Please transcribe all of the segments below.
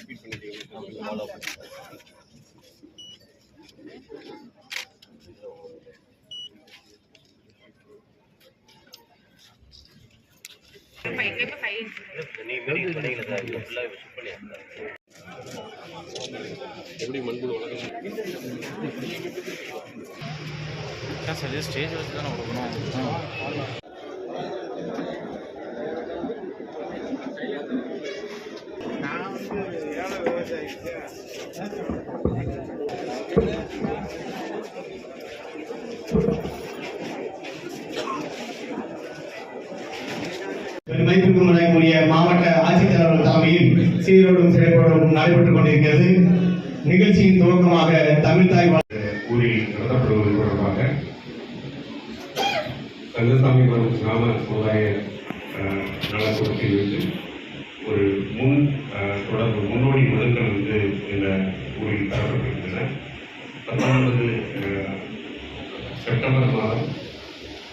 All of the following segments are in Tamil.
ரிப்பீட் பண்ணிட்டீங்க. எப்படி மண்புழு வளர்க்கணும் சரி ஸ்டேஜ் வச்சு தானே கொடுக்கணும். நான் ஏழை விவசாயி பெருமைக்கு முறைக்கூடிய மாவட்ட ஆட்சித்தலைவர் தலைமையில் சீரோடும் சிறப்போடும் நடைபெற்றுக் கொண்டிருக்கிறது. நிகழ்ச்சியின் துவக்கமாக தமிழ்தாய் ஊரில் நடத்தப்படுவது தொடர்பாக கந்தசாமி கிராம சமுதாய நலக்கூடத்தில் இருந்து ஒரு முன்னோடி மனுக்கள் இந்த ஊரில் தரப்பட்டிருக்கின்றன. 19 செப்டம்பர் மாதம்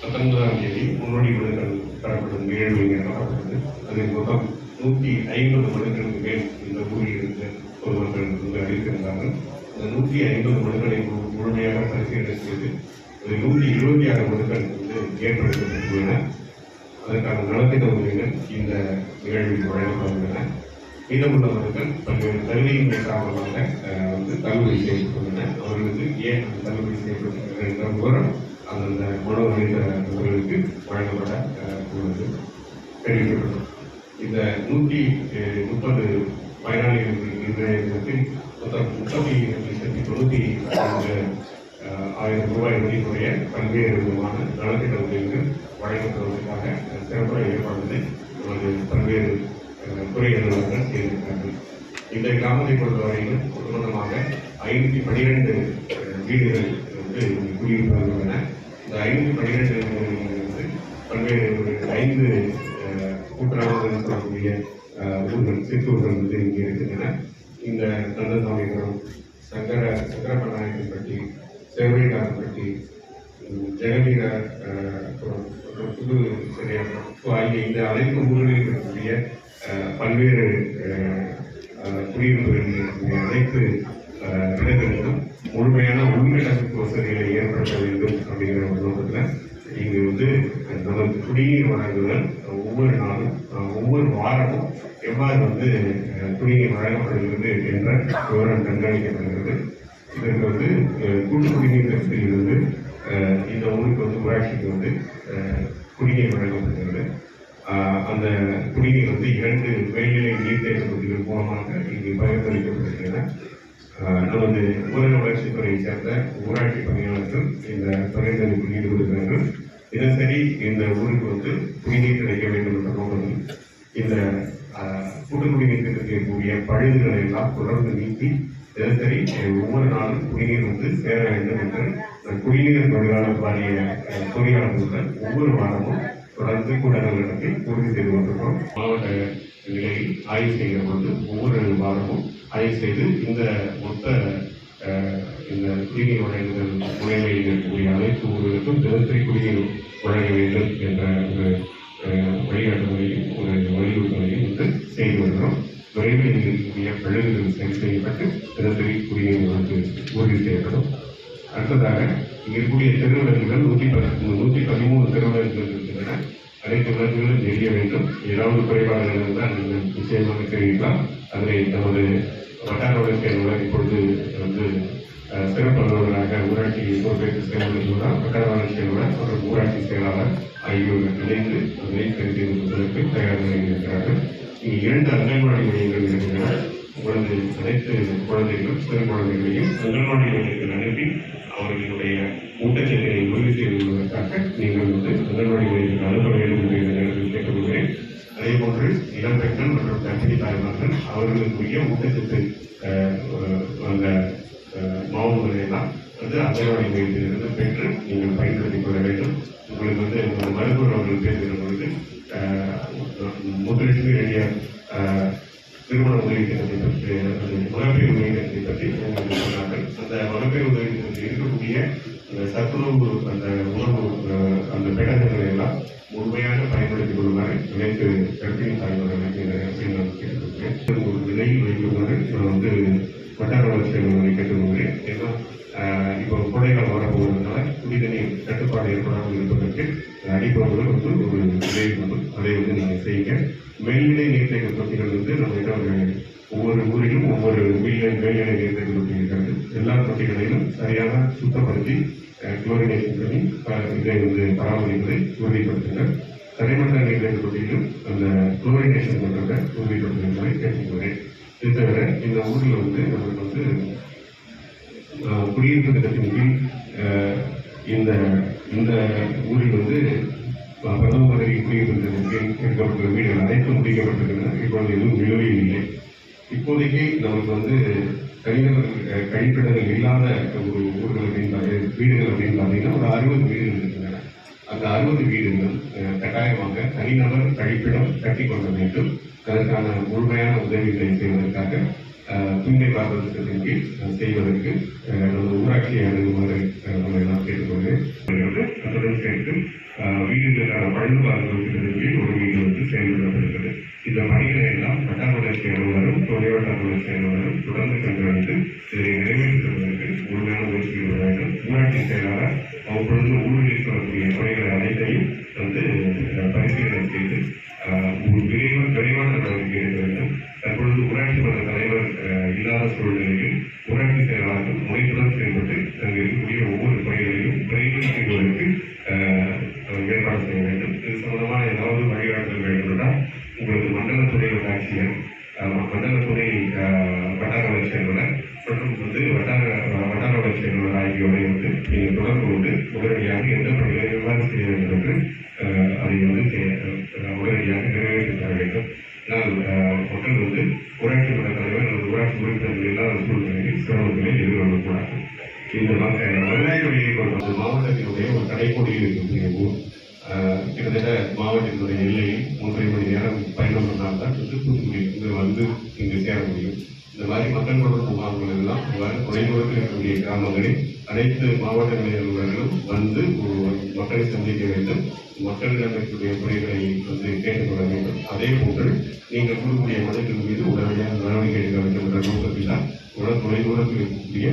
19ஆம் தேதி முன்னோடி மனுக்கள் தரப்படும் நிகழ்வு இங்கே நடத்தப்பட்டது. அதில் மொத்தம் 150 மனுக்களுக்கு மேல் இந்த ஊரில் இருந்து பொதுமக்கள் அறிவித்திருந்தார்கள். அந்த 150 மனுக்களை முழுமையாக பரிசீலனை செய்து 126 மனுக்கள் ஏற்படுத்தப்பட்டுள்ளன. அதற்கான நலத்திட்ட உதவிகள் இந்த நிகழ்வில் வழங்கப்பட்டுள்ளன. மீதமுள்ள மனுக்கள் பல்வேறு கல்வியின்மை காரணமாக தள்ளுபடி செய்யப்பட்டுள்ளன. அவர்களுக்கு ஏன் தள்ளுபடி செய்யப்பட்டுள்ளது என்ற விவரம் அந்தந்த மனு அளித்தவர்களுக்கு வழங்கப்பட உள்ளது தெரிவிக்கப்பட்டது. இந்த 130 பயனாளிகளுக்கு இன்றைய தினத்தில் மொத்தம் 30,94,000 ரூபாய் மதிப்புடைய பல்வேறு விதமான நலத்திட்ட உதவிகள் வழங்கப்படுவதற்காக சிறப்பான ஏற்பாடுகளை நமது பல்வேறு துறை அலுவலர்கள் செய்திருக்கிறார்கள். இந்த கிராமத்தை பொறுத்தவரையிலும் ஒட்டுமொத்தமாக 512 வீடுகள் குடியிருப்பார்கள் உள்ளன. இந்த 512 பல்வேறு 5 கூட்டுறவு சொல்லக்கூடிய ஊர்கள் சிற்றூர்கள் இங்கே இருக்கின்றன. இந்த கந்தசாமிபுரம், சங்கரப்பநாயக்கன்பட்டி, செவரிகாரன்பட்டி, ஜெகவீர புது சிறையாற்றம் ஆகிய இந்த அனைத்து ஊர்களில் இருக்கக்கூடிய பல்வேறு குடியிருப்புகளில் இருக்கக்கூடிய அனைத்து இடங்களிலும் முழுமையான உள்கட்டமைப்பு வசதிகளை ஏற்படுத்த வேண்டும் அப்படிங்கிற ஒரு நோக்கத்தில் இங்கு நமது குடிநீர் வழங்குதல் ஒவ்வொரு நாளும் ஒவ்வொரு வாரமும் எவ்வாறு குடிநீர் வழங்கப்படுகிறது என்ற விவரம் கண்காணிக்கப்படுகிறது. இதற்கு கூட்டு குடிநீர் திட்டத்திலிருந்து இந்த ஊருக்கு ஊராட்சிக்கு குடிநீர் வழங்கப்படுகிறது. அந்த குடிநீர் 2 மேல்நிலை நீர்த்தேக்க தொட்டிகள் மூலமாக இங்கு பகிர்ந்தளிக்கப்பட்டிருக்கின்றன. நமது ஊரக வளர்ச்சித்துறையை சேர்ந்த ஊராட்சி பணியாளர்கள் இந்த பகிர்ந்தளிப்பு ஈடுபடுகிறார்கள். தினசரி இந்த ஊருக்கு குடிநீர் கிடைக்க வேண்டும் என்ற நோக்கத்தில் இந்த கூட்டு குடிநீர் திட்டத்தில் கூடிய பழுதுகளை எல்லாம் தொடர்ந்து நீக்கி தினசரி ஒவ்வொரு நாளும் குடிநீர் சேர வேண்டும் என்று குடிநீர் தொழிலாளர் வாரிய பொறியாளர்களுடன் ஒவ்வொரு வாரமும் தொடர்ந்து கூட்டங்கள் நடத்தி உறுதி செய்து கொண்டிருக்கிறோம். மாவட்ட நிலையில் ஆய்வு செய்கிற பொழுது ஒவ்வொரு வாரமும் ஆய்வு செய்து இந்த மொத்த இந்த குடிநீர் வழங்குதல் முறைமையில் இருக்கக்கூடிய அனைத்து ஊர்களுக்கும் தினசரி குடிநீர் வழங்க வேண்டும் என்ற ஒரு வழிகாட்டுதலையும் ஒரு வலியுறுத்தலையும் செய்து வருகிறோம். விரைவில் இருக்கக்கூடிய பழுதுகள் சரி செய்யப்பட்டு தினசரி குடிநீர் உறுதி செய்யப்படும். அடுத்ததாக இங்கே இருக்கக்கூடிய தெருவிளக்குகள் 113 தெருவிளக்குகள் இருக்கின்றன. அனைத்து விளக்குகளும் எரிய வேண்டும். ஏதாவது குறைபாடுகள் இருந்தால் நீங்கள் நிச்சயமாக தெரிவிக்கலாம். அதனை நமது வட்டார வளர்ச்சி அலுவலர் இப்பொழுது சிறப்பு அலுவலராக ஊராட்சி பொறுப்பேற்று செயல்படுவதால் வட்டார வளர்ச்சி அலுவலர் மற்றும் ஊராட்சி செயலாளர் ஆகியோர்கள் இணைந்து அதனை சரி செய்து கொள்வதற்கு தயார் நிலையில் இருக்கிறார்கள். இங்கு 2 அங்கன்வாடி மையங்கள் இருக்கின்றன. உங்களது அனைத்து குழந்தைகளும் சிறு குழந்தைகளையும் அங்கன்வாடி மையத்தில் அனுப்பி அவர்களுடைய ஊட்டச்சத்தினை உறுதி செய்து கொள்வதற்காக நீங்கள் அங்கன்வாடி மையத்தில் அனுப்ப வேண்டும் என்று இந்த நேரத்தில் கேட்டுக்கொள்கிறேன். அதே போன்று இளம்பெண்கள் மற்றும் கர்ப்பிணி தாய்மார்கள் அவர்களுக்குரிய ஊட்டச்சத்து அந்த மாவுகளை எல்லாம் அங்கன்வாடி மையத்திலிருந்து பெற்று நீங்கள் பயன்படுத்திக் கொள்ள வேண்டும். உங்களுக்கு மருத்துவர் அவர்கள் பேசுகிற பொழுது முத்துலட்சுமி ரெட்டியார் திருமண உதவி திட்டத்தை பற்றி மகப்பேறு உதவி திட்டத்தை பற்றி உங்களுக்கு சொன்னார்கள். அந்த மகப்பேறு உதவி திட்டத்தில் இருக்கக்கூடிய அந்த சத்துணவு அந்த உணவு அந்த பெட்டகங்களை எல்லாம் முழுமையாக பயன்படுத்திக் கொள்ளுமாறு அனைத்து கர்ப்பிணி தாய்மார்களுக்கு இந்த நேரத்தில் நான் கேட்டுக்கொள்கிறேன். ஒரு நிலையில் வைக்குமாறு நான் வந்து வட்டார வளர்ச்சி அலுவலரை கேட்டுக்கொள்கிறேன். ஏன்னா இப்போ கோடைகாலம் வரப்போவதனால குடிநீர் தட்டுப்பாடு ஏற்படாமல் இருப்பதற்கு அடிப்பவர்கள் வந்து ஒரு நிலையை கொண்டு அதை வந்து நீங்கள் செய்யுங்க. மேல்நிலை நீர்த்தேக்க தொட்டிகள் வந்து நம்ம ஒவ்வொரு ஊரிலும் ஒவ்வொரு மேல்நிலை நீர்த்தேக்க தொட்டி இருக்கிறது. எல்லா தொட்டிகளையும் சரியாக சுத்தப்படுத்தி குளோரினேஷன் பண்ணி இதை வந்து பராமரிப்பதை உறுதிப்படுத்துங்கள். தரைமட்ட நீர்த்தேக்க தொட்டியிலும் அந்த குளோரினேஷன் பண்ணுறதை உறுதிப்படுத்துகின்றதை கேட்டுக்கொள்கிறேன். இது தவிர இந்த ஊரில் வந்து நமக்கு வந்து குடியிருப்பு திட்டத்தின் கீழ் இந்த இந்த ஊரில் வந்து பிரதம மந்திரி குடியிருப்பு திட்டத்தின் கீழ் எடுக்கப்பட்ட வீடுகள் அனைத்தும் முடிக்கப்பட்டிருக்கின்றன. இப்பொழுது எதுவும் நிலுவையில் இல்லை. இப்போதைக்கு நமக்கு வந்து தனிநபர் கழிப்பிடங்கள் இல்லாத ஒரு ஊர்கள் அப்படின்னு வீடுகள் அப்படின்னு பார்த்தீங்கன்னா ஒரு 60 வீடுகள் இருக்கின்றன. அந்த 60 வீடுகள் கட்டாயமாக தனிநபர் கழிப்பிடம் கட்டி கொள்ள வேண்டும். அதற்கான முழுமையான உதவிகளை செய்வதற்காக தூய்மை காப்பது திட்டத்தின் கீழ் செய்வதற்கு நமது ஊராட்சியை அணுகுமாறு நம்ம எல்லாம் கேட்டுக்கொள்கிறேன். அத்துடன் சேர்த்து வீடுகளுக்கான பழுதுபார்ப்பு திட்டத்தின் கீழ் ஒரு வீடு வந்து செயல்படுத்தப்படுகிறது. இந்த பணிகளை எல்லாம் வட்டார வளர்ச்சி அலுவலரும் துணை வட்டார வளர்ச்சி அலுவலரும் தொடர்ந்து கண்காணித்து இதனை நிறைவேற்றுவதற்கு முழுமையான முயற்சி எடுக்க வேண்டும். ஊராட்சி செயலாளர் அவ்வப்பொழுது ஊழலில் வரக்கூடிய பணிகளை அனைத்தையும் வந்து பரிசீலனை செய்து விரைவான நடவடிக்கை எடுக்க வேண்டும். தற்பொழுது ஊராட்சி மன்ற தலைவர் இல்லாத சூழ்நிலையில் ஊராட்சி செயலாளர்கள் முனைப்புடன் செயல்பட்டு அங்கு இருக்கக்கூடிய ஒவ்வொரு பணிகளையும் விரைவில் செய்வதற்கு ஏற்பாடு செய்ய வேண்டும். இது சம்பந்தமாக ஏதாவது வழிகாட்டுதல் வேண்டும் என்றால் உங்களுக்கு மண்டல துணை வட்டாட்சியர், மண்டல துணை வட்டார வளர்ச்சி அலுவலர் மற்றும் வந்து வட்டார வளர்ச்சி அலுவலர் ஆகியோரை வந்து நீங்கள் தொடர்பு கொண்டு உடனடியாக எந்த பணிகளை எவ்வாறு செய்ய வேண்டும் என்று அதை வந்து உடனடியாக நிறைவேற்றி தர வேண்டும். ஆனால் மக்கள் வந்து ஊராட்சி மன்ற தலைவர் அல்லது ஊராட்சி உறுப்பினர்கள் இல்லாத சூழ்நிலையில் சிரமங்களை எதிர்கொள்ளக்கூடாது. இந்த வருவாய்த்துறையை கொண்ட மாவட்டத்தினுடைய ஒரு கடைக்கோடியில் இருக்கக்கூடிய ஊர் கிட்டத்தட்ட மாவட்டத்தினுடைய எல்லையில் 3.5 மணி நேரம் பயணம் பண்ணால்தான் தூத்துக்குடி வந்து இங்கு சேர முடியும். இந்த மாதிரி மக்கள் தொடர்பு முகாம்கள் எல்லாம் இவ்வாறு தொலைதூரத்தில் இருக்கக்கூடிய கிராமங்களில் அனைத்து மாவட்ட நிலையர்களும் வந்து மக்களை சந்திக்க வேண்டும். மக்களிடம் இருக்கக்கூடிய குறைகளை வந்து கேட்டுக்கொள்ள வேண்டும். அதே போன்று நீங்கள் கூறக்கூடிய மதத்தின் மீது உடனடியாக நடவடிக்கை எடுக்க வேண்டும் என்ற நோக்கத்தில் தான் தொலைதூரத்தில் இருக்கக்கூடிய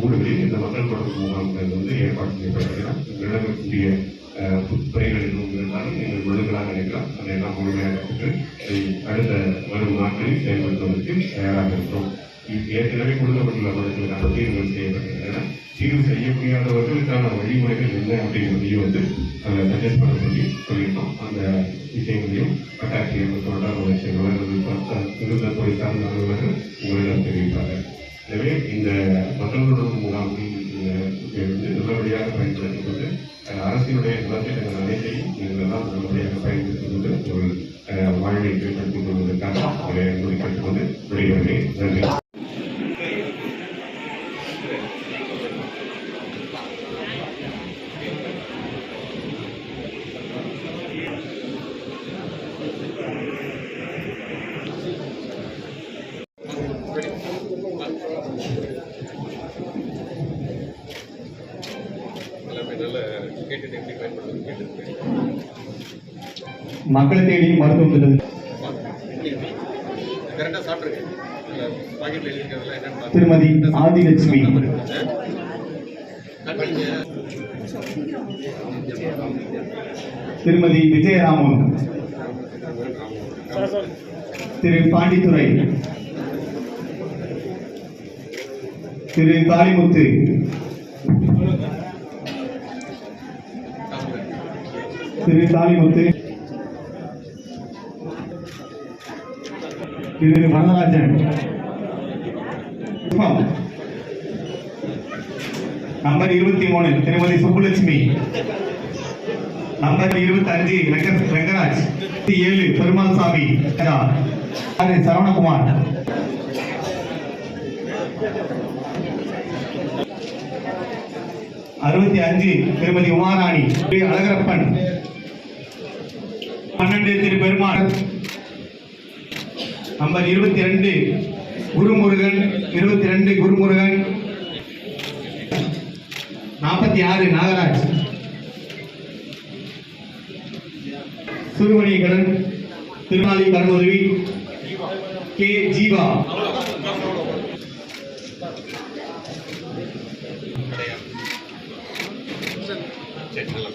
ஊர்களில் இந்த மக்கள் தொடர்பு முகாம்கள் வந்து ஏற்பாடு செய்யப்பட்டிருக்கிறார். நடக்கக்கூடிய குறைகள் எதுவும் இருந்தாலும் நீங்கள் மனுக்களாக நினைக்கலாம். அதையெல்லாம் முழுமையாக பெற்று அடுத்த வரும் நாட்களில் செயல்படுத்துவதற்கு தயாராக இருக்கிறோம். ஏற்கனவே கொடுக்கப்பட்டுள்ள மனுக்களுக்கான தீர்வுகள் செய்யப்பட்டிருக்கின்றன. தீர்வு செய்ய முடியாதவர்களுக்கான வழிமுறைகள் என்ன அப்படிங்கிறதையும் வந்து சஜஸ்ட் பண்ண சொல்லி சொல்லியிருக்கோம். அந்த விஷயங்களையும் வட்டாட்சியர் மற்றும் வட்டார வளர்ச்சி துறை சார்ந்த அலுவலர்கள் உங்களிடம் தெரிவிப்பார்கள். எனவே இந்த மக்கள் தொடர்பு முகாம்கள் வந்து நல்லபடியாக பயன்படுத்திக் கொண்டு அரசினுடைய நலத்திட்டங்கள் அனைத்தையும் நீங்கள் எல்லாம் நல்லபடியாக பயன்படுத்திக் கொண்டு ஒரு வாழ்வை ஏற்படுத்திக் கொள்வதற்காக கேட்டுக் கொண்டு விடைபெறுகிறேன். நன்றி. மக்களை தேடி மருத்துவம் திருமதி ஆதிலட்சுமி, திருமதி விஜயராமன், திரு பாண்டித்துறை, திரு காளிமுத்து, திரு காளிமுத்து, திரு வரதராஜன், நம்பர் 23 திருமதி சுப்புலட்சுமி, நம்பர் 25 ரெங்கராஜ், 7 பெருமாள் சாமி, சரவணகுமார், 65 திருமதி உமாராணி, அழகரப்பன், 12 திரு பெருமாள், நம்பர் 22 குருமுருகன் 46 நாகராஜ். சுருமணிகடன் திருநாளி கருமுதவி கே ஜீவா. சரி நல்லா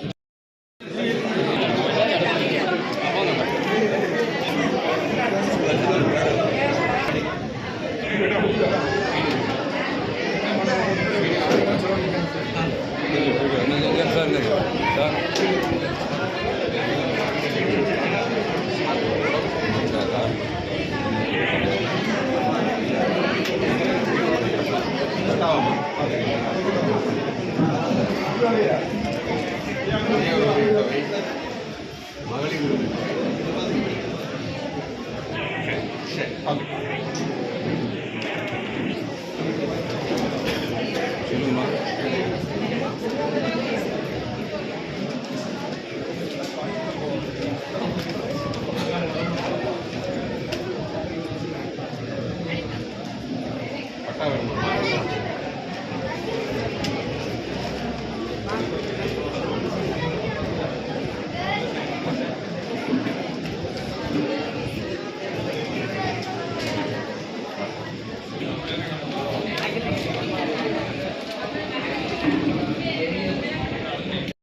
சார்